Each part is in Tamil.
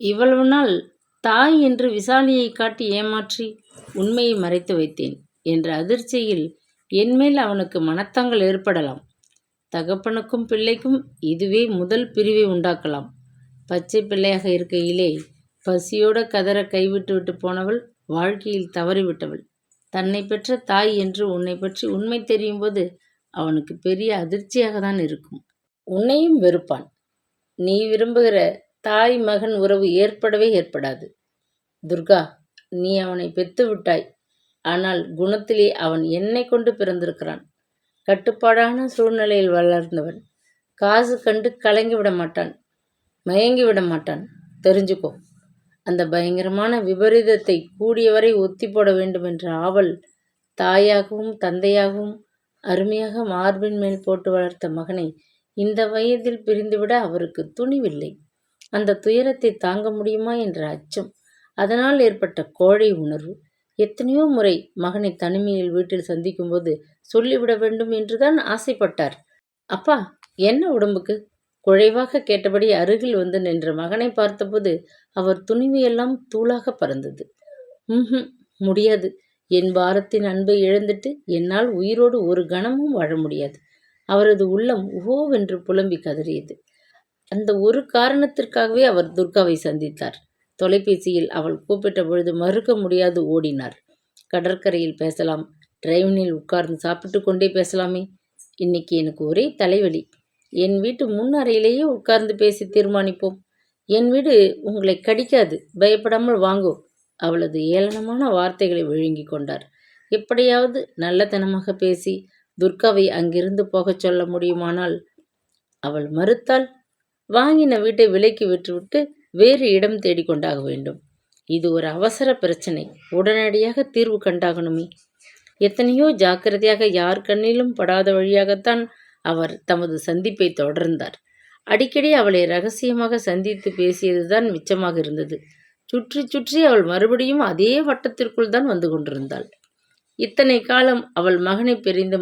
இவ்வளவு நாள் தாய் என்று விசாலியை காட்டி ஏமாற்றி உண்மையை மறைத்து வைத்தேன் என்ற அதிர்ச்சியில் என்மேல் அவனுக்கு மனத்தாங்கள் ஏற்படலாம். தகப்பனுக்கும் பிள்ளைக்கும் இதுவே முதல் பிரிவை உண்டாக்கலாம். பச்சை பிள்ளையாக இருக்கையிலே பசியோட கதற கைவிட்டு விட்டு போனவள் வாழ்க்கையில் தவறிவிட்டவள். தன்னை பெற்ற தாய் என்று உன்னை பற்றி உண்மை தெரியும் போது அவனுக்கு பெரிய அதிர்ச்சியாக தான் இருக்கும். உன்னையும் வெறுப்பான். நீ விரும்புகிற தாய் மகன் உறவு ஏற்படவே ஏற்படாது. துர்கா, நீ அவனை பெத்து விட்டாய். ஆனால் குணத்திலே அவன் என்னை கொண்டு பிறந்திருக்கிறான். கட்டுப்பாடான சூழ்நிலையில் வளர்ந்தவன். காசு கண்டு கலங்கி விட மாட்டான், மயங்கி விட மாட்டான். தெரிஞ்சுக்கோ. அந்த பயங்கரமான விபரீதத்தை கூடியவரை ஒத்தி போட வேண்டும் என்ற ஆவல் தாயாகவும் தந்தையாகவும் அருமையாக மார்பின் மேல் போட்டு வளர்த்த மகனை இந்த வயதில் பிரிந்துவிட அவருக்கு துணிவில்லை. அந்த துயரத்தை தாங்க முடியுமா என்ற அச்சம், அதனால் ஏற்பட்ட கோழை உணர்வு. எத்தனையோ முறை மகனை தனிமையில் வீட்டில் சந்திக்கும்போது சொல்லிவிட வேண்டும் என்றுதான் ஆசைப்பட்டார். அப்பா, என்ன உடம்புக்கு? குழைவாக கேட்டபடி அருகில் வந்து நின்ற மகனை பார்த்தபோது அவர் துணிவையெல்லாம் தூளாக பறந்தது. முடியாது. என் பாரத்தின் அன்பை இழந்துட்டு என்னால் உயிரோடு ஒரு கணமும் வாழ முடியாது. அவரது உள்ளம் ஓவென்று புலம்பி கதறியது. அந்த ஒரு காரணத்திற்காகவே அவர் துர்காவை சந்தித்தார். தொலைபேசியில் அவள் கூப்பிட்ட பொழுது மறுக்க முடியாது ஓடினார். கடற்கரையில் பேசலாம், டிரைவனில் உட்கார்ந்து சாப்பிட்டு கொண்டே பேசலாமே. இன்னைக்கு எனக்கு ஒரே தலைவலி. என் வீட்டு முன் அறையிலேயே உட்கார்ந்து பேசி தீர்மானிப்போம். என் வீடு உங்களை கடிக்காது, பயப்படாமல் வாங்கோ. அவளது ஏளனமான வார்த்தைகளை விழுங்கி கொண்டார். எப்படியாவது நல்லத்தனமாக பேசி துர்காவை அங்கிருந்து போகச் சொல்ல முடியுமானால். அவள் மறுத்தால் வாங்கின வீட்டை விலைக்கு விற்றுவிட்டு வேறு இடம் தேடிக்கொண்டாக வேண்டும். இது ஒரு அவசர பிரச்சனை, உடனடியாக தீர்வு கண்டாகணுமே. எத்தனையோ ஜாக்கிரதையாக யார் கண்ணிலும் படாத வழியாகத்தான் அவர் தமது சந்திப்பை தொடர்ந்தார். அடிக்கடி அவளை ரகசியமாக சந்தித்து பேசியதுதான் மிச்சமாக இருந்தது. சுற்றி சுற்றி அவள் மறுபடியும் அதே வட்டத்திற்குள் தான் வந்து கொண்டிருந்தாள். இத்தனை காலம் அவள் மகனை பிரிந்து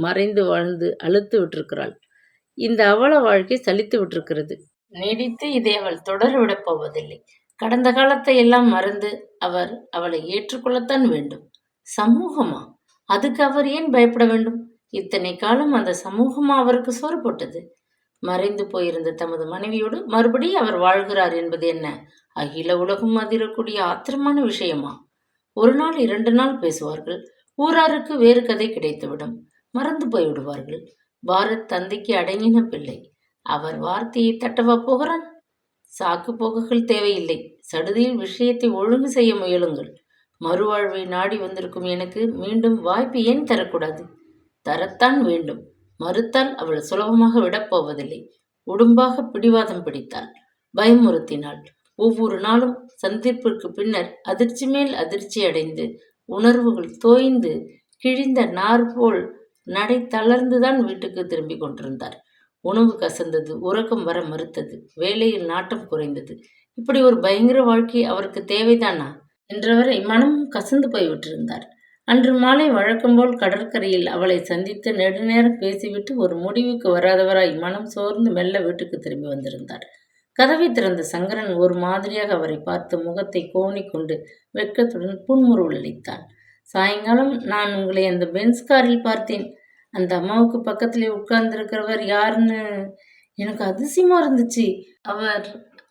மறைந்து வாழ்ந்து அழுத்து விட்டிருக்கிறாள். இந்த அவல வாழ்க்கை சலித்து விட்டிருக்கிறது. நீடித்து இதை அவள் தொடர விடப் போவதில்லை. கடந்த காலத்தை எல்லாம் மறந்து அவளை ஏற்றுக்கொள்ளத்தான் வேண்டும். சமூகமா? அதுக்கு அவர் ஏன் பயப்பட வேண்டும்? இத்தனை காலம் அந்த சமூகமா அவருக்கு சோறு போட்டது? மறைந்து போயிருந்த தமது மனைவியோடு மறுபடியும் அவர் வாழ்கிறார் என்பது என்ன அகில உலகம் அதிரக்கூடிய ஆத்திரமான விஷயமா? ஒரு நாள் 2 நாள் பேசுவார்கள். ஊராருக்கு வேறு கதை கிடைத்துவிடும். மறந்து போய்விடுவார்கள். பாரத் தந்தைக்கு அடங்கின பிள்ளை. அவர் வார்த்தையை தட்டவா போகிறான்? சாக்கு போக்குகள் தேவையில்லை. சடுதியில் விஷயத்தை ஒழுங்கு செய்ய முயலுங்கள். மறுவாழ்வை நாடி வந்திருக்கும் எனக்கு மீண்டும் வாய்ப்பு ஏன் தரக்கூடாது? தரத்தான் வேண்டும். மறுத்தால் அவள் சுலபமாக விடப்போவதில்லை. உடும்பாக பிடிவாதம் பிடித்தாள். பயமுறுத்தினாள். ஒவ்வொரு நாளும் சந்திப்பிற்கு பின்னர் அதிர்ச்சி மேல் அதிர்ச்சி அடைந்து உணர்வுகள் தோய்ந்து கிழிந்த நார் போல் நடை தளர்ந்துதான் வீட்டுக்கு திரும்பி கொண்டிருந்தார். உணவு கசந்தது, உறக்கம் வர மறுத்தது, வேலையில் நாட்டம் குறைந்தது. இப்படி ஒரு பயங்கர வாழ்க்கை அவருக்கு தேவைதானா என்றவரை மனமும் கசந்து போய்விட்டிருந்தார். அன்று மாலை வழக்கம்போல் கடற்கரையில் அவளை சந்தித்து நெடுநேரம் பேசிவிட்டு ஒரு முடிவுக்கு வராதவராய் மனம் சோர்ந்து மெல்ல வீட்டுக்கு திரும்பி வந்திருந்தார். கதவை திறந்த சங்கரன் ஒரு மாதிரியாக அவரை பார்த்து முகத்தை கோணிக்கொண்டு வெட்கத்துடன் புன்முறுவலளித்தான். சாயங்காலம் நான் உங்களை அந்த பென்ஸ் காரில் பார்த்தேன். அந்த அம்மாவுக்கு பக்கத்திலே உட்கார்ந்துருக்கிறவர் யாருன்னு எனக்கு அதிசயமா இருந்துச்சு. அவர்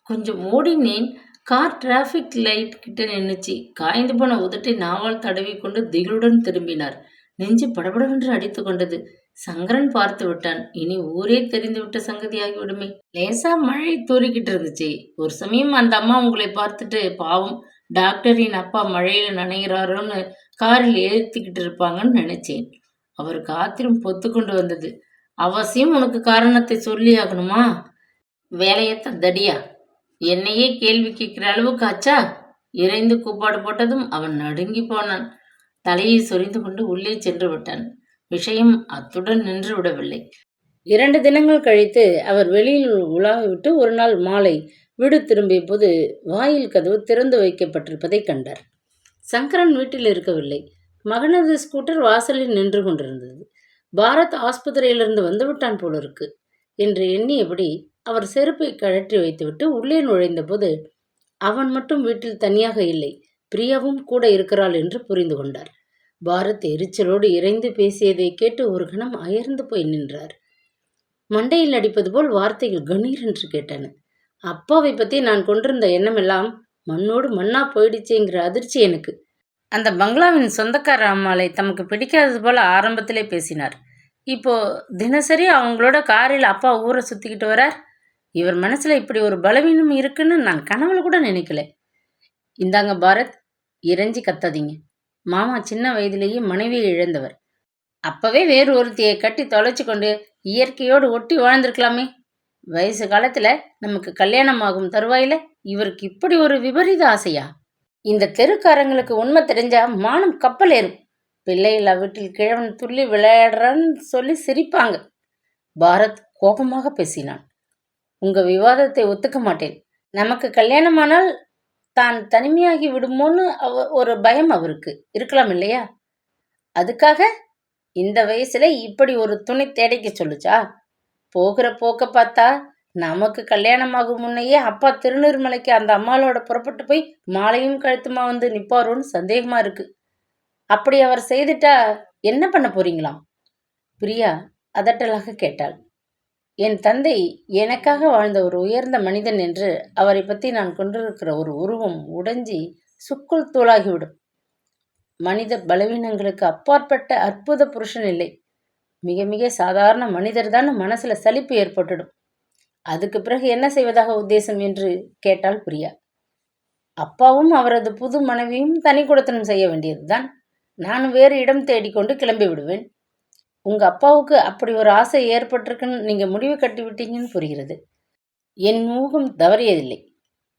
கொஞ்சம் ஓடினேன். கார் டிராஃபிக் லைட் கிட்ட நின்றுச்சு. காய்ந்து போன உதட்டை நாவால் தடவி கொண்டு திகிலுடன் திரும்பினார். நெஞ்சு படபடவென்று அடித்து கொண்டது. சங்கரன் பார்த்து விட்டான். இனி ஊரே தெரிந்து விட்ட சங்கதியாகிவிடுமே. லேசா மழை தூறிக்கிட்டு இருந்துச்சு. ஒரு சமயம் அந்த அம்மா உங்களை பார்த்துட்டு பாவம் டாக்டரின் அப்பா மழையில நனைகிறாரோன்னு காரில் ஏற்றிக்கிட்டு இருப்பாங்கன்னு நினைச்சேன். அவருக்கு ஆத்திரம் பொத்து கொண்டு வந்தது. அவசியம் உனக்கு காரணத்தை சொல்லி ஆகணுமா? வேலையத்த தடியா, என்னையே கேள்வி கேட்கிற அளவுக்கு ஆச்சா? இறைந்து கூப்பாடு போட்டதும் அவன் நடுங்கி போனான். தலையை சொரிந்து கொண்டு உள்ளே சென்று விட்டான். விஷயம் அத்துடன் நின்று விடவில்லை. 2 தினங்கள் கழித்து அவர் வெளியில் உலாவிவிட்டு ஒரு நாள் மாலை வீடு திரும்பிய போது வாயில் கதவு திறந்து வைக்கப்பட்டிருப்பதை கண்டார். சங்கரன் வீட்டில் இருக்கவில்லை. மகனது ஸ்கூட்டர் வாசலில் நின்று கொண்டிருந்தது. பாரத் ஆஸ்பத்திரியிலிருந்து வந்துவிட்டான் போலிருக்கு என்று எண்ணியபடி அவர் செருப்பை கழற்றி வைத்துவிட்டு உள்ளே நுழைந்த போது அவன் மட்டும் வீட்டில் தனியாக இல்லை, பிரியாவும் கூட இருக்கிறாள் என்று புரிந்து கொண்டார். பாரத் எரிச்சலோடு இறைந்து பேசியதை கேட்டு ஒரு கணம் அயர்ந்து போய் நின்றார். மண்டையில் அடிப்பது போல் வார்த்தைகள் கணீர் என்று கேட்டன. அப்பாவை பற்றி நான் கொண்டிருந்த எண்ணமெல்லாம் மண்ணோடு மண்ணா போயிடுச்சேங்கிற அதிர்ச்சி எனக்கு. அந்த பங்களாவின் சொந்தக்கார அம்மாளை தமக்கு பிடிக்காதது போல ஆரம்பத்திலே பேசினார். இப்போ தினசரி அவங்களோட காரில் அப்பா ஊரை சுற்றிக்கிட்டு வரார். இவர் மனசில் இப்படி ஒரு பலவீனம் இருக்குன்னு நான் கனவுல கூட நினைக்கல. இந்தாங்க பாரத், இறைஞ்சி கத்தாதீங்க. மாமா சின்ன வயதிலேயே மனைவியை இழந்தவர். அப்பவே வேறு ஒருத்தியை கட்டி தொலைச்சு கொண்டு இயற்கையோடு ஒட்டி வாழ்ந்திருக்கலாமே. வயசு காலத்துல நமக்கு கல்யாணம் ஆகும் தருவாயில இவருக்கு இப்படி ஒரு விபரீத ஆசையா? இந்த தெருக்காரங்களுக்கு உண்மை தெரிஞ்சா மானம் கப்பல் ஏறும். பிள்ளைகளா வீட்டில் கிழவன் துள்ளி விளையாடுறான்னு சொல்லி சிரிப்பாங்க. பாரத் கோபமாக பேசினான். உங்க விவாதத்தை ஒத்துக்க மாட்டேன். நமக்கு கல்யாணமானால் தான் தனிமையாகி விடுமோன்னு ஒரு பயம் அவருக்கு இருக்கலாம் இல்லையா? அதுக்காக இந்த வயசுல இப்படி ஒரு துணை தேடைக்க சொல்லுச்சா? போகிற போக்க பார்த்தா நமக்கு கல்யாணமாகும் முன்னையே அப்பா திருநீர்மலைக்கு அந்த அம்மாளோட புறப்பட்டு போய் மாலையும் கழுத்துமா வந்து நிப்பாரோன்னு சந்தேகமா இருக்கு. அப்படி அவர் செய்துட்டா என்ன பண்ண போறீங்களாம்? பிரியா அதட்டலாக கேட்டாள். என் தந்தை எனக்காக வாழ்ந்த ஒரு உயர்ந்த மனிதன் என்று அவரை பற்றி நான் கொண்டிருக்கிற ஒரு உருவம் உடைஞ்சி சுக்குள் தூளாகிவிடும். மனித பலவீனங்களுக்கு அப்பாற்பட்ட அற்புத புருஷன் இல்லை. மிக மிக சாதாரண மனிதர் தான் மனசுல சலிப்பு ஏற்பட்டுடும். அதுக்கு பிறகு என்ன செய்வதாக உத்தேசம் என்று கேட்டாள் பிரியா. அப்பாவும் அவரது புது மனைவியும் தனி கொடுத்தனம் செய்ய வேண்டியதுதான். நான் வேறு இடம் தேடிக்கொண்டு கிளம்பி விடுவேன். உங்க அப்பாவுக்கு அப்படி ஒரு ஆசை ஏற்பட்டிருக்குன்னு நீங்க முடிவு கட்டி விட்டீங்கன்னு புரிகிறது. என் ஊகம் தவறியதில்லை.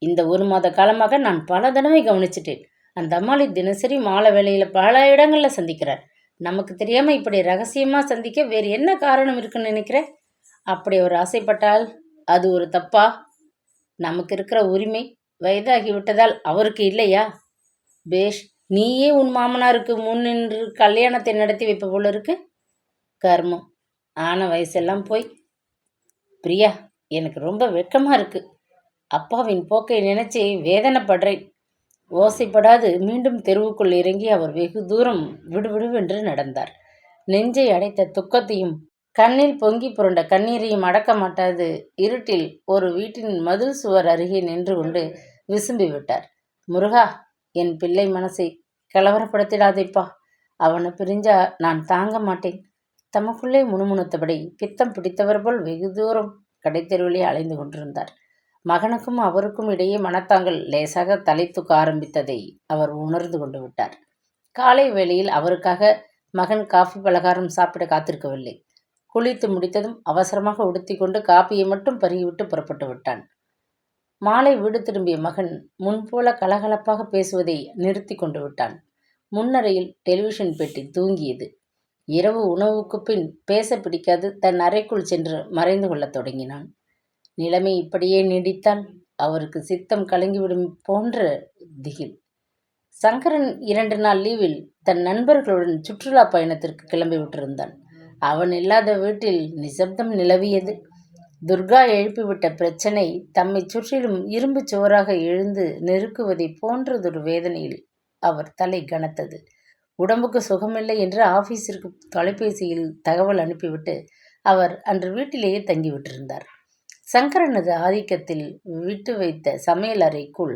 இந்த 1 மாத காலமாக நான் பல தடவை கவனிச்சிட்டேன். அந்த அம்மாளை தினசரி மாலை வேளையில பல இடங்கள்ல சந்திக்கிறார். நமக்கு தெரியாம இப்படி ரகசியமா சந்திக்க வேறு என்ன காரணம் இருக்குன்னு நினைக்கிறேன்? அப்படி அவர் ஆசைப்பட்டால் அது ஒரு தப்பா? நமக்கு இருக்கிற உரிமை வயதாகி விட்டதால் அவருக்கு இல்லையா? பேஷ், நீயே உன் மாமனாருக்கு முன் நின்று கல்யாணத்தை நடத்தி வைப்ப போல இருக்கு. கர்மம், ஆன வயசெல்லாம் போய். பிரியா, எனக்கு ரொம்ப வெட்கமா இருக்கு. அப்பாவின் போக்கை நினைச்சு வேதனைப்படுறேன். ஓசைப்படாது மீண்டும் தெருவுக்குள் இறங்கி அவர் வெகு தூரம் விடுவிடுவென்று நடந்தார். நெஞ்சை அடைத்த துக்கத்தையும் கண்ணில் பொங்கி புரண்ட கண்ணீரையும் அடக்க மாட்டாது இருட்டில் ஒரு வீட்டின் மதில் சுவர் அருகே நின்று கொண்டு விசும்பி விட்டார். முருகா, என் பிள்ளை மனசை கலவரப்படுத்திடாதேப்பா. அவனை பிரிஞ்சா நான் தாங்க மாட்டேன். தமக்குள்ளே முணுமுணுத்தபடி பித்தம் பிடித்தவர் போல் வெகு தூரம் கடைத்தெருவிலே அலைந்து கொண்டிருந்தார். மகனுக்கும் அவருக்கும் இடையே மனத்தாங்கள் லேசாக தலை தூக்க ஆரம்பித்ததை அவர் உணர்ந்து கொண்டு விட்டார். காலை வேளையில் அவருக்காக மகன் காஃபி பலகாரம் சாப்பிட காத்திருக்கவில்லை. குளித்து முடித்ததும் அவசரமாக உடுத்தி கொண்டு காப்பியை மட்டும் பருகிவிட்டு புறப்பட்டு விட்டான். மாலை வீடு திரும்பிய மகன் முன்போல கலகலப்பாக பேசுவதை நிறுத்தி கொண்டு விட்டான். முன்னறையில் டெலிவிஷன் பெட்டி தூங்கியது. இரவு உணவுக்கு பின் பேச பிடிக்காது தன் அறைக்குள் சென்று மறைந்து கொள்ளத் தொடங்கினான். நிலைமை இப்படியே நீடித்தால் அவருக்கு சித்தம் கலங்கிவிடும் போன்ற திகில். சங்கரன் 2 நாள் லீவில் தன் நண்பர்களுடன் சுற்றுலா பயணத்திற்கு கிளம்பி விட்டிருந்தான். அவன் இல்லாத வீட்டில் நிசப்தம் நிலவியது. துர்கா எழுப்பிவிட்ட பிரச்சனை தம்மை சுற்றிலும் இரும்பு சுவராக எழுந்து நெருக்குவதை போன்றதொரு வேதனையில் அவர் தலை கனத்தது. உடம்புக்கு சுகமில்லை என்று ஆபீஸிற்கு தொலைபேசியில் தகவல் அனுப்பிவிட்டு அவர் அன்று வீட்டிலேயே தங்கிவிட்டிருந்தார். சங்கரனது ஆதிக்கத்தில் விட்டு வைத்த சமையல் அறைக்குள்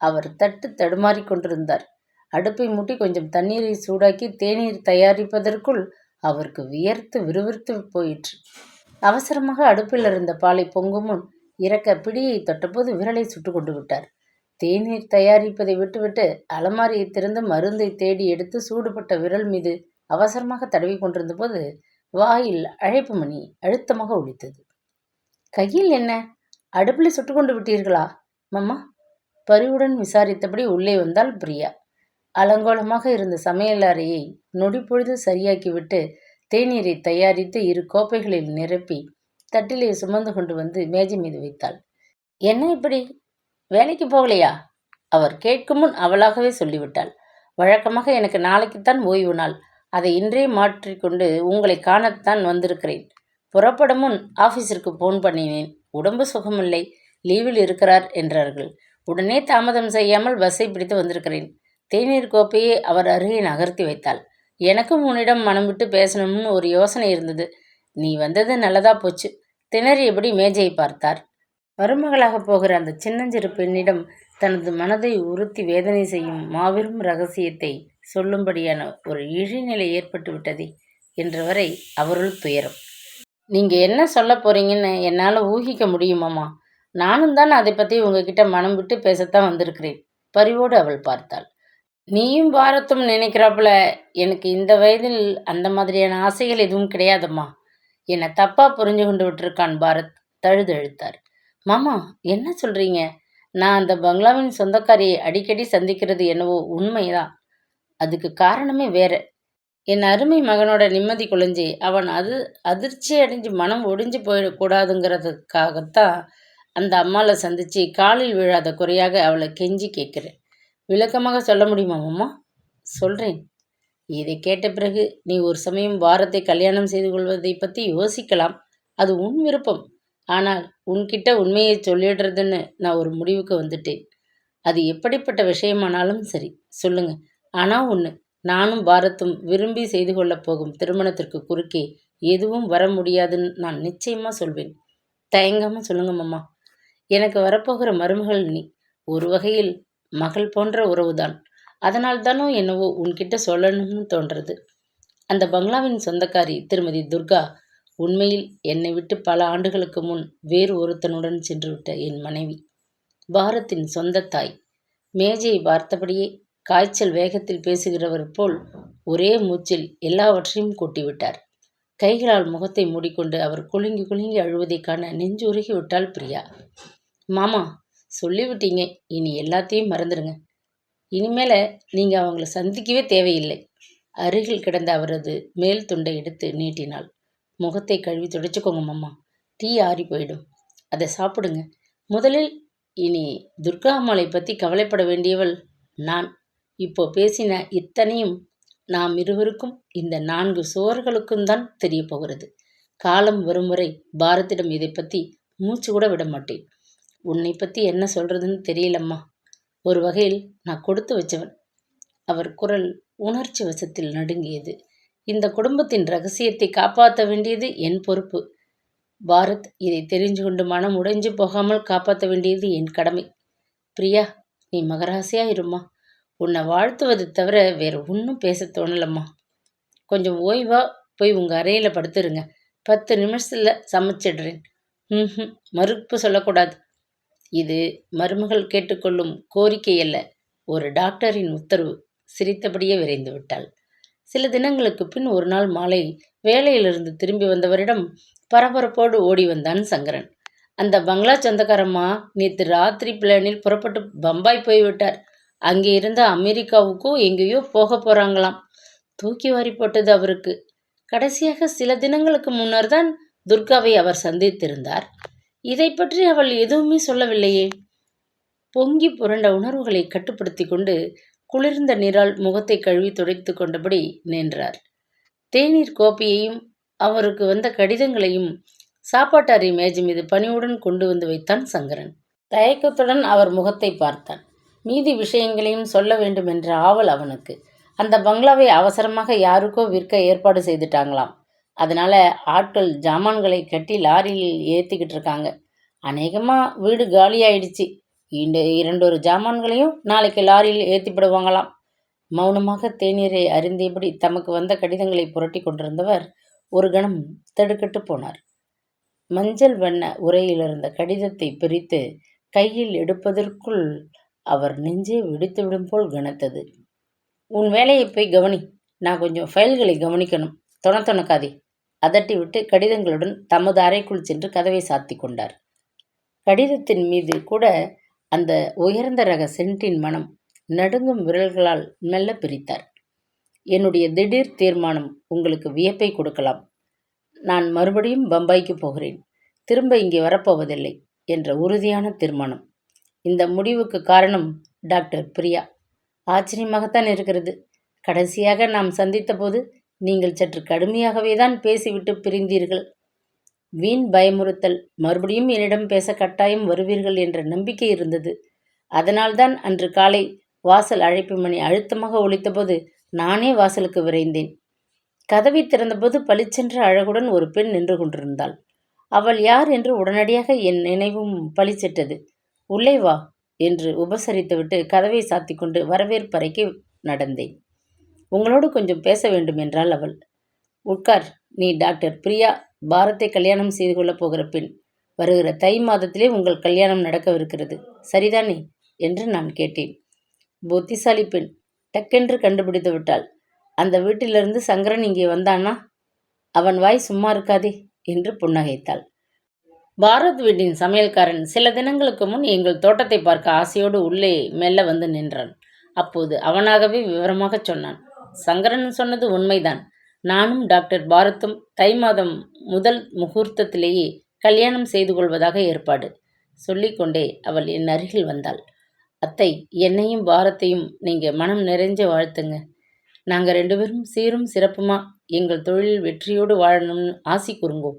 அவர் தட்டு தடுமாறிக் கொண்டிருந்தார். அடுப்பை மூட்டி கொஞ்சம் தண்ணீரை சூடாக்கி தேநீர் தயாரிப்பதற்குள் அவருக்கு வியர்த்து விறுவிறுத்து போயிற்று. அவசரமாக அடுப்பில் இருந்த பாலை பொங்கும் முன் இறக்க பிடியை தொட்டபோது விரலை சுட்டு கொண்டு விட்டார். தேநீர் தயாரிப்பதை விட்டுவிட்டு அலமாரியை திறந்து மருந்தை தேடி எடுத்து சூடுபட்ட விரல் மீது அவசரமாக தடவி கொண்டிருந்த போது வாயில் அழைப்பு மணி அழுத்தமாக ஒலித்தது. கையில் என்ன? அடுப்பில் சுட்டு கொண்டு விட்டீர்களா மம்மா? பரிவுடன் விசாரித்தபடி உள்ளே வந்தாள் பிரியா. அலங்கோலமாக இருந்த சமையல் அறையை நொடிப்பொழுது சரியாக்கிவிட்டு தேநீரை தயாரித்து 2 கோப்பைகளில் நிரப்பி தட்டிலே சுமந்து கொண்டு வந்து மேஜை மீது வைத்தாள். என்ன இப்படி, வேலைக்கு போகலையா? அவர் கேட்கும் முன் அவளாகவே சொல்லிவிட்டாள். வழக்கமாக எனக்கு நாளைக்குத்தான் ஓய்வு நாள். அதை இன்றே மாற்றிக்கொண்டு உங்களை காணத்தான் வந்திருக்கிறேன். புறப்படும் முன் ஆஃபீஸிற்கு போன் பண்ணினேன். உடம்பு சுகமில்லை, லீவில் இருக்கிறார் என்றார்கள். உடனே தாமதம் செய்யாமல் பஸ்ஸை பிடித்து வந்திருக்கிறேன். தேநீர் கோப்பையை அவர் அருகே நகர்த்தி வைத்தாள். எனக்கும் உன்னிடம் மனம் விட்டு பேசணும்னு ஒரு யோசனை இருந்தது. நீ வந்தது நல்லதா போச்சு. திணறியபடி மேஜையை பார்த்தார். மருமகளாகப் போகிற அந்த சின்னஞ்சிறு பெண்ணிடம் தனது மனதை உறுத்தி வேதனை செய்யும் மாபெரும் ரகசியத்தை சொல்லும்படியான ஒரு இழிநிலை ஏற்பட்டு விட்டதே என்றவரை அவருள் துயரம். நீங்க என்ன சொல்ல போறீங்கன்னு என்னால் ஊகிக்க முடியுமாம்மா? நானும் தான் அதை பற்றி உங்ககிட்ட மனம் விட்டு பேசத்தான் வந்திருக்கிறேன். பரிவோடு அவள் பார்த்தாள். நீயும் பாரத்தும் நினைக்கிறாப்புல எனக்கு இந்த வயதில் அந்த மாதிரியான ஆசைகள் எதுவும் கிடையாதம்மா. என்னை தப்பா புரிஞ்சு கொண்டு விட்டுருக்கான் பாரத் தழுதழுத்தார். மாமா, என்ன சொல்றீங்க? நான் அந்த பங்களாவின் சொந்தக்காரியை அடிக்கடி சந்திக்கிறது என்னவோ உண்மைதான். அதுக்கு காரணமே வேற. என் அருமை மகனோட நிம்மதி குலைஞ்சி அவன் அதிர்ச்சி அடைஞ்சு மனம் ஒடிஞ்சு போயிடக்கூடாதுங்கிறதுக்காகத்தான் அந்த அம்மாவை சந்திச்சு காலில் விழாத குறையாக அவளை கெஞ்சி கேட்குறேன். விளக்கமாக சொல்ல முடியுமா மாமா? சொல்கிறேன். இதை கேட்ட பிறகு நீ ஒரு சமயம் பாரத்தை கல்யாணம் செய்து கொள்வதை பற்றி யோசிக்கலாம். அது உன் விருப்பம். ஆனால் உன்கிட்ட உண்மையை சொல்லிடுறதுன்னு நான் ஒரு முடிவுக்கு வந்துட்டேன். அது எப்படிப்பட்ட விஷயமானாலும் சரி சொல்லுங்க. ஆனால் ஒன்று, நானும் பாரத்தும் விரும்பி செய்து கொள்ளப் போகும் திருமணத்திற்கு குறுக்கே எதுவும் வர முடியாதுன்னு நான் நிச்சயமாக சொல்வேன். தயங்காமல் சொல்லுங்க மாமா. எனக்கு வரப்போகிற மருமகள் நீ. ஒரு வகையில் மகள் போன்ற உறவுதான். அதனால் தானோ என்னவோ உன்கிட்ட சொல்லணும்னு தோன்றது. அந்த பங்களாவின் சொந்தக்காரி திருமதி துர்கா உண்மையில் என்னை விட்டு பல ஆண்டுகளுக்கு முன் வேறு ஒருத்தனுடன் சென்றுவிட்ட என் மனைவி. பாரத்தின் சொந்த தாய். மேஜையை பார்த்தபடியே காய்ச்சல் வேகத்தில் பேசுகிறவர் போல் ஒரே மூச்சில் எல்லாவற்றையும் கொட்டிவிட்டார். கைகளால் முகத்தை மூடிக்கொண்டு அவர் குலுங்கி குலுங்கி அழுவதை காண நெஞ்சுருகி விட்டாள் பிரியா. மாமா, சொல்லிவிட்டீங்க. இனி எல்லாத்தையும் மறந்துடுங்க. இனிமேல நீங்கள் அவங்கள சந்திக்கவே தேவையில்லை. அருகில் கிடந்த அவரது மேல் துண்டை எடுத்து நீட்டினாள். முகத்தை கழுவி துடைச்சிக்கோங்க மாமா. டீ ஆறி போயிடும். அதை சாப்பிடுங்க. முதலில் இனி துர்கா அம்மாளை பற்றி கவலைப்பட வேண்டியவள் நான். இப்போ பேசின இத்தனையும் நாம் இருவருக்கும் இந்த 4 சுவர்களுக்கும் தான் தெரிய போகிறது. காலம் வரும் வரை பாரத்திடம் இதை பற்றி மூச்சு கூட விட மாட்டேன். உன்னை பற்றி என்ன சொல்கிறதுன்னு தெரியலம்மா. ஒரு வகையில் நான் கொடுத்து வச்சவன். அவர் குரல் உணர்ச்சி வசத்தில் நடுங்கியது. இந்த குடும்பத்தின் ரகசியத்தை காப்பாற்ற வேண்டியது என் பொறுப்பு. பாரத் இதை தெரிஞ்சு கொண்டு மனம் உடைஞ்சு போகாமல் காப்பாற்ற வேண்டியது என் கடமை. பிரியா, நீ மகராசியா இருமா. உன்னை வாழ்த்துவது தவிர வேற ஒன்றும் பேச தோணலம்மா. கொஞ்சம் ஓய்வா போய் உங்கள் அறையில் படுத்துருங்க. 10 நிமிஷத்தில் சமைச்சிடுறேன். மறுப்பு சொல்லக்கூடாது. இது மருமகள் கேட்டுக்கொள்ளும் கோரிக்கை அல்ல, ஒரு டாக்டரின் உத்தரவு. சிரித்தபடியே விரைந்து விட்டாள். சில தினங்களுக்கு பின் ஒரு நாள் மாலை வேலையிலிருந்து திரும்பி வந்தவரிடம் பரபரப்போடு ஓடி வந்தான் சங்கரன். அந்த பங்களா சொந்தக்காரம்மா நேற்று ராத்திரி பிளேனில் புறப்பட்டு பம்பாய் போய்விட்டார். அங்கே இருந்து அமெரிக்காவுக்கோ எங்கேயோ போக போகிறாங்களாம். தூக்கி வாரி போட்டது அவருக்கு. கடைசியாக சில தினங்களுக்கு முன்னர் தான் துர்காவை அவர் சந்தித்திருந்தார். இதை பற்றி அவள் எதுவுமே சொல்லவில்லையே. பொங்கி புரண்ட உணர்வுகளை கட்டுப்படுத்தி கொண்டு குளிர்ந்த நீரால் முகத்தை கழுவி துடைத்து கொண்டபடி நின்றார். தேநீர் கோப்பையையும் அவருக்கு வந்த கடிதங்களையும் சாப்பாட்டறை மேஜை மீது பணிவுடன் கொண்டு வந்து வைத்தான் சங்கரன். தயக்கத்துடன் அவர் முகத்தை பார்த்தான். மீதி விஷயங்களையும் சொல்ல வேண்டும் என்ற ஆவல் அவனுக்கு. அந்த பங்களாவை அவசரமாக யாருக்கோ விற்க ஏற்பாடு செய்துட்டாங்களாம். அதனால் ஆட்கள் ஜாமான்களை கட்டி லாரியில் ஏற்றிக்கிட்டு இருக்காங்க. அநேகமாக வீடு காலியாயிடுச்சு. இந்த 2 ஜாமான்களையும் நாளைக்கு லாரியில் ஏற்றிப்படுவாங்களாம். மௌனமாக தேநீரை அருந்தியபடி தமக்கு வந்த கடிதங்களை புரட்டி கொண்டிருந்தவர் ஒரு கணம் திடுக்கிட்டு போனார். மஞ்சள் வண்ண உரையிலிருந்த கடிதத்தை பிரித்து கையில் எடுப்பதற்குள் அவர் நெஞ்சே வெடித்துவிடும் போல் கனத்தது. உன் வேலையை போய் கவனி. நான் கொஞ்சம் ஃபைல்களை கவனிக்கணும். தொணக்காதே. அதட்டி விட்டு கடிதங்களுடன் தமது அறைக்குள் சென்று கதவை சாத்தி கொண்டார். கடிதத்தின் மீது கூட அந்த உயர்ந்த ரக சென்ட்டின் மனம். நடுங்கும் விரல்களால் மெல்ல பிரித்தார். என்னுடைய திடீர் தீர்மானம் உங்களுக்கு வியப்பை கொடுக்கலாம். நான் மறுபடியும் பம்பாய்க்கு போகிறேன். திரும்ப இங்கே வரப்போவதில்லை என்ற உறுதியான தீர்மானம். இந்த முடிவுக்கு காரணம் டாக்டர் பிரியா. ஆச்சரியமாகத்தான் இருக்கிறது. கடைசியாக நாம் சந்தித்த போது நீங்கள் சற்று கடுமையாகவே தான் பேசிவிட்டு பிரிந்தீர்கள். வீண் பயமுறுத்தல். மறுபடியும் என்னிடம் பேச கட்டாயம் வருவீர்கள் என்ற நம்பிக்கை இருந்தது. அதனால்தான் அன்று காலை வாசல் அழைப்பு மணி அழுத்தமாக ஒலித்தபோது நானே வாசலுக்கு விரைந்தேன். கதவை திறந்தபோது பளிச்சென்ற அழகுடன் ஒரு பெண் நின்று கொண்டிருந்தாள். அவள் யார் என்று உடனடியாக என் நினைவும் பளிச்சிட்டது. உள்ளே வா என்று உபசரித்துவிட்டு கதவை சாத்திக் கொண்டு வரவேற்பறைக்கு நடந்தேன். உங்களோடு கொஞ்சம் பேச வேண்டும் என்றாள் அவள். உட்கார். நீ டாக்டர் பிரியா பாரத்தை கல்யாணம் செய்து கொள்ளப் போகிற பெண். வருகிற தை மாதத்திலே உங்கள் கல்யாணம் நடக்கவிருக்கிறது, சரிதானே என்று நான் கேட்டேன். புத்திசாலி பெண், டக்கென்று கண்டுபிடித்து விட்டாள். அந்த வீட்டிலிருந்து சங்கரன் இங்கே வந்தானா? அவன் வாய் சும்மா இருக்காதே என்று புன்னகைத்தாள். பாரத் வீட்டின் சமையல்காரன் சில தினங்களுக்கு முன் எங்கள் தோட்டத்தை பார்க்க ஆசையோடு உள்ளே மெல்ல வந்து நின்றான். அப்போது அவனாகவே விவரமாகச் சொன்னான். சங்கரன் சொன்னது உண்மைதான். நானும் டாக்டர் பாரத்தும் தை மாதம் முதல் முகூர்த்தத்திலேயே கல்யாணம் செய்து கொள்வதாக ஏற்பாடு. சொல்லிக்கொண்டே அவள் என் அருகில் வந்தாள். அத்தை, என்னையும் பாரத்தையும் நீங்கள் மனம் நிறைஞ்ச வாழ்த்துங்க. நாங்கள் 2 பேரும் சீரும் சிறப்புமா எங்கள் தொழில் வெற்றியோடு வாழணும்னு ஆசி கூறுங்கோ.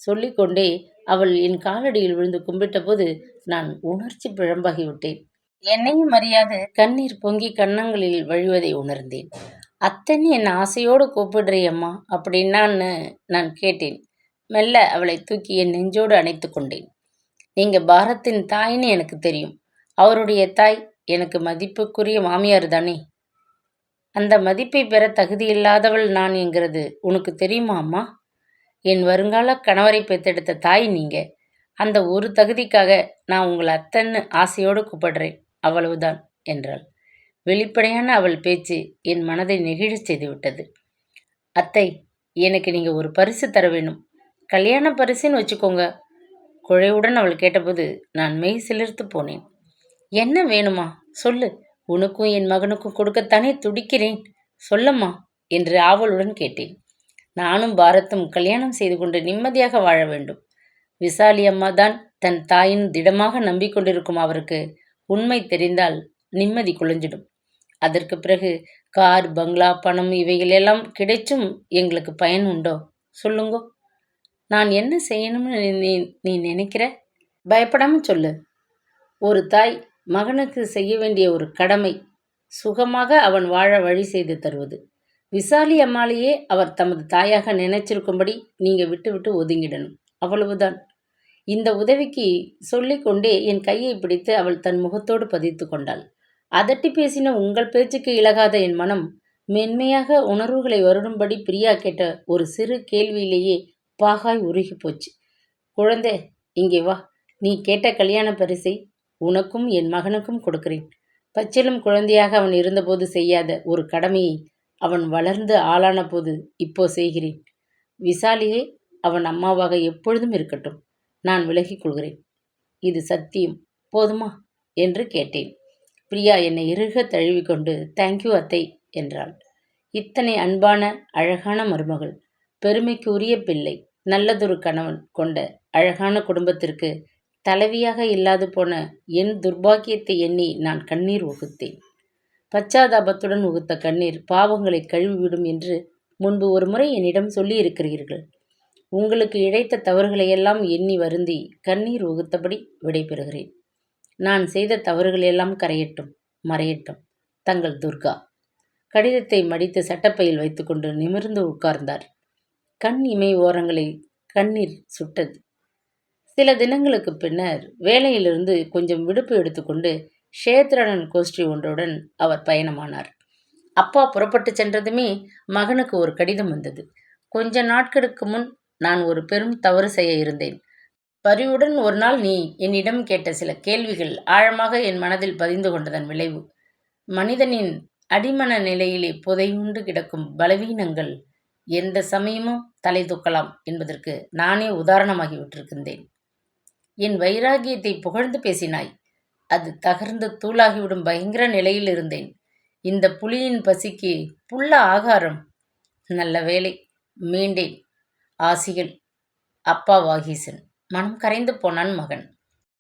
சொல்லிக்கொண்டே அவள் என் காலடியில் விழுந்து கும்பிட்ட போது நான் உணர்ச்சி பிழம்பாகிவிட்டேன். என்னையும் அறியாது கண்ணீர் பொங்கி கன்னங்களில் வழிவதை உணர்ந்தேன். அத்தனை என் ஆசையோடு கூப்பிடுறியம்மா அப்படின்னான்னு நான் கேட்டேன். மெல்ல அவளை தூக்கி என் நெஞ்சோடு அணைத்து கொண்டேன். நீங்கள் பாரத்தின் தாயின்னு எனக்கு தெரியும். அவருடைய தாய் எனக்கு மதிப்புக்குரிய மாமியார் தானே. அந்த மதிப்பை பெற தகுதியில்லாதவள் நான் என்கிறது உனக்கு தெரியுமா அம்மா? என் வருங்கால கணவரை பெற்றெடுத்த தாய் நீங்கள். அந்த ஒரு தகுதிக்காக நான் உங்களை அத்தன்னு ஆசையோடு கூப்பிடுறேன், அவ்வளவுதான் என்றாள். வெளிப்படையான அவள் பேச்சு என் மனதை நெகிழச் செய்துவிட்டது. அத்தை, எனக்கு நீங்கள் ஒரு பரிசு தர வேணும். கல்யாண பரிசுன்னு வச்சுக்கோங்க. குழைவுடன் அவள் கேட்டபோது நான் மெய் சிலிர்த்து போனேன். என்ன வேணுமா சொல்லு, உனக்கும் என் மகனுக்கும் கொடுக்கத்தானே துடிக்கிறேன், சொல்லம்மா என்று ஆவலுடன் கேட்டேன். நானும் பாரத்தும் கல்யாணம் செய்து கொண்டு நிம்மதியாக வாழ வேண்டும். விசாலி அம்மா தான் தன் தாயின் திடமாக நம்பிக்கொண்டிருக்கும் அவருக்கு உண்மை தெரிந்தால் நிம்மதி குலைஞ்சிடும். அதற்கு பிறகு கார், பங்களா, பணம் இவைகளெல்லாம் கிடைச்சும் எங்களுக்கு பயன் உண்டோ? சொல்லுங்கோ. நான் என்ன செய்யணும்னு நீ நினைக்கிற? பயப்படாமல் சொல்லு. ஒரு தாய் மகனுக்கு செய்ய வேண்டிய ஒரு கடமை, சுகமாக அவன் வாழ வழி செய்து தருவது. விசாலி அம்மாளையே அவர் தமது தாயாக நினைச்சிருக்கும்படி நீங்கள் விட்டு விட்டு ஒதுங்கிடணும், அவ்வளவுதான். இந்த உதவிக்கு சொல்லிக்கொண்டே என் கையை பிடித்து அவள் தன் முகத்தோடு பதித்து கொண்டாள். அதட்டி பேசின உங்கள் பேச்சுக்கு இழகாத என் மனம் மென்மையாக உணர்வுகளை வருடும்படி பிரியா கேட்ட ஒரு சிறு கேள்வியிலேயே பாகாய் உருகி போச்சு. குழந்தை, இங்கே வா. நீ கேட்ட கல்யாண பரிசை உனக்கும் என் மகனுக்கும் கொடுக்கிறேன். பச்சிலும் குழந்தையாக அவன் இருந்தபோது செய்யாத ஒரு கடமையை அவன் வளர்ந்து ஆளான போது இப்போ செய்கிறேன். விசாலியே அவன் அம்மாவாக எப்பொழுதும் இருக்கட்டும். நான் விலகிக் கொள்கிறேன். இது சத்தியம், போதுமா என்று கேட்டேன். பிரியா என்னை இறுக தழுவிக்கொண்டு தேங்க்யூ அத்தை என்றாள். இத்தனை அன்பான அழகான மருமகள், பெருமைக்கு உரிய பிள்ளை, நல்லதொரு கணவன் கொண்ட அழகான குடும்பத்திற்கு தலைவியாக இல்லாது போன என் துர்பாக்கியத்தை எண்ணி நான் கண்ணீர் உகுத்தேன். பச்சாதாபத்துடன் உகுத்த கண்ணீர் பாவங்களை கழுவிவிடும் என்று முன்பு ஒரு முறை என்னிடம் சொல்லியிருக்கிறீர்கள். உங்களுக்கு இழைத்த தவறுகளையெல்லாம் எண்ணி வருந்தி கண்ணீர் உகுத்தபடி விடைபெறுகிறேன். நான் செய்த தவறுகளெல்லாம் கரையட்டும், மறையட்டும். தங்கள் துர்கா. கடிதத்தை மடித்து சட்டப்பையில் வைத்துக்கொண்டு நிமிர்ந்து உட்கார்ந்தார். கண் இமை ஓரங்களில் கண்ணீர் சுட்டது. சில தினங்களுக்கு பின்னர் வேலையிலிருந்து கொஞ்சம் விடுப்பு எடுத்துக்கொண்டு ஷேத்ரனன் கோஷ்டி ஒன்றுடன் அவர் பயணமானார். அப்பா புறப்பட்டு சென்றதுமே மகனுக்கு ஒரு கடிதம் வந்தது. கொஞ்ச நாட்களுக்கு முன் நான் ஒரு பெரும் தவறு செய்ய இருந்தேன். பரிவுடன் ஒரு நாள் நீ என்னிடம் கேட்ட சில கேள்விகள் ஆழமாக என் மனதில் பதிந்து கொண்டதன் விளைவு. மனிதனின் அடிமன நிலையிலே புதையுண்டு கிடக்கும் பலவீனங்கள் எந்த சமயமும் தலை தூக்கலாம் என்பதற்கு நானே உதாரணமாகி விட்டிருக்கின்றேன். என் வைராகியத்தை புகழ்ந்து பேசினாய். அது தகர்ந்து தூளாகிவிடும் பயங்கர நிலையில் இருந்தேன். இந்த புலியின் பசிக்கு புல்ல ஆகாரம். நல்ல வேலை, மீண்டேன். ஆசிகள். அப்பா வாகீசன். மனம் கரைந்து போனான் மகன்.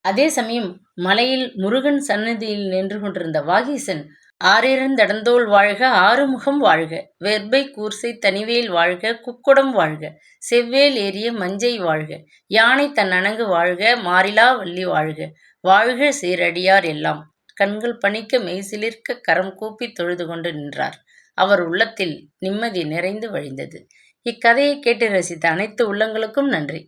அதே சமயம் மலையில் முருகன் சன்னதியில் நின்று கொண்டிருந்த வாகீசன் ஆறிருந்தடந்தோள் வாழ்க, ஆறுமுகம் வாழ்க, வெற்பை கூர்சை தனிவேல் வாழ்க, குக்குடம் வாழ்க, செவ்வேல் ஏறிய மஞ்சை வாழ்க, யானை தன் அணங்கு வாழ்க, மாறிலா வள்ளி வாழ்க, வாழ்க சீரடியார் எல்லாம், கண்கள் பனிக்க மெய்சிலிர்க்க கரம் கூப்பி தொழுது கொண்டு நின்றார். அவர் உள்ளத்தில் நிம்மதி நிறைந்து வழிந்தது. இக்கதையை கேட்டு ரசித்த அனைத்து உள்ளங்களுக்கும் நன்றி.